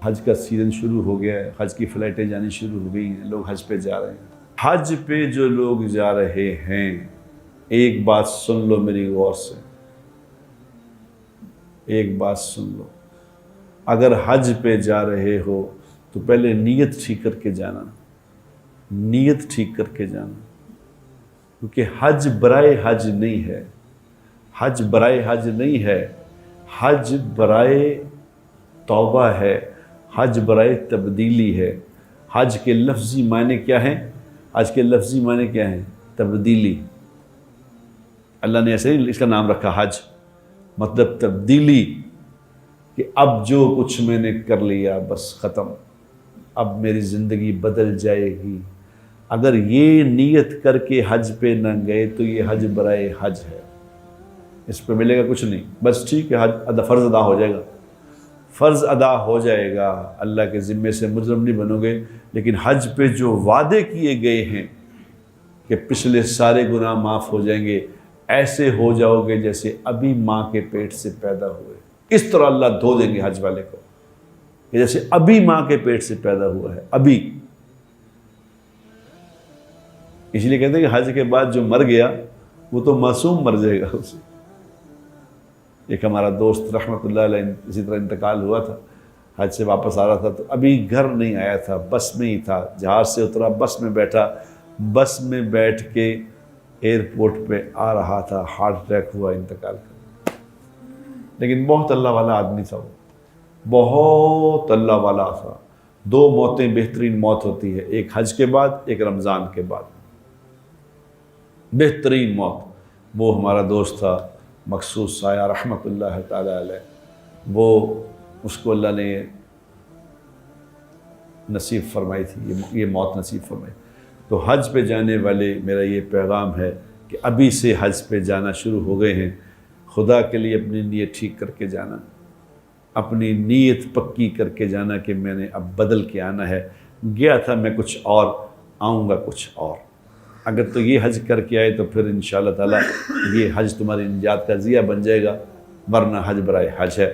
حج کا سیزن شروع ہو گیا ہے، حج کی فلائٹیں جانی شروع ہو گئی ہیں، لوگ حج پہ جا رہے ہیں۔ حج پہ جو لوگ جا رہے ہیں، ایک بات سن لو میری غور سے، ایک بات سن لو، اگر حج پہ جا رہے ہو تو پہلے نیت ٹھیک کر کے جانا، نیت ٹھیک کر کے جانا، کیونکہ حج برائے حج نہیں ہے، حج برائے حج نہیں ہے، حج برائے توبہ ہے، حج برائے تبدیلی ہے۔ حج کے لفظی معنی کیا ہیں؟ حج کے لفظی معنی کیا ہیں؟ تبدیلی۔ اللہ نے ایسے ہی اس کا نام رکھا حج، مطلب تبدیلی، کہ اب جو کچھ میں نے کر لیا بس ختم، اب میری زندگی بدل جائے گی۔ اگر یہ نیت کر کے حج پہ نہ گئے تو یہ حج برائے حج ہے، اس پہ ملے گا کچھ نہیں۔ بس ٹھیک ہے، حج فرض ادا ہو جائے گا، فرض ادا ہو جائے گا، اللہ کے ذمے سے مجرم نہیں بنو گے، لیکن حج پہ جو وعدے کیے گئے ہیں کہ پچھلے سارے گناہ معاف ہو جائیں گے، ایسے ہو جاؤ گے جیسے ابھی ماں کے پیٹ سے پیدا ہوئے۔ اس طرح اللہ دھو دیں گے حج والے کو کہ جیسے ابھی ماں کے پیٹ سے پیدا ہوا ہے، ابھی۔ اس لیے کہتے ہیں کہ حج کے بعد جو مر گیا وہ تو معصوم مر جائے گا اسے۔ ایک ہمارا دوست رحمۃ اللہ علیہ اسی طرح انتقال ہوا تھا، حج سے واپس آ رہا تھا تو ابھی گھر نہیں آیا تھا، بس میں ہی تھا، جہاز سے اترا، بس میں بیٹھا، بس میں بیٹھ کے ایئرپورٹ پہ آ رہا تھا، ہارٹ اٹیک ہوا، انتقال کر۔ لیکن بہت اللہ والا آدمی تھا وہ، بہت اللہ والا تھا۔ دو موتیں بہترین موت ہوتی ہے، ایک حج کے بعد، ایک رمضان کے بعد، بہترین موت۔ وہ ہمارا دوست تھا مقصود سایہ رحمۃ اللہ تعالی علیہ، وہ اس کو اللہ نے نصیب فرمائی تھی، یہ موت نصیب فرمائی۔ تو حج پہ جانے والے میرا یہ پیغام ہے کہ ابھی سے حج پہ جانا شروع ہو گئے ہیں، خدا کے لیے اپنی نیت ٹھیک کر کے جانا، اپنی نیت پکی کر کے جانا کہ میں نے اب بدل کے آنا ہے، گیا تھا میں کچھ اور، آؤں گا کچھ اور۔ اگر تو یہ حج کر کے آئے تو پھر انشاءاللہ تعالی یہ حج تمہاری نجات کا ذریعہ بن جائے گا، ورنہ حج برائے حج ہے۔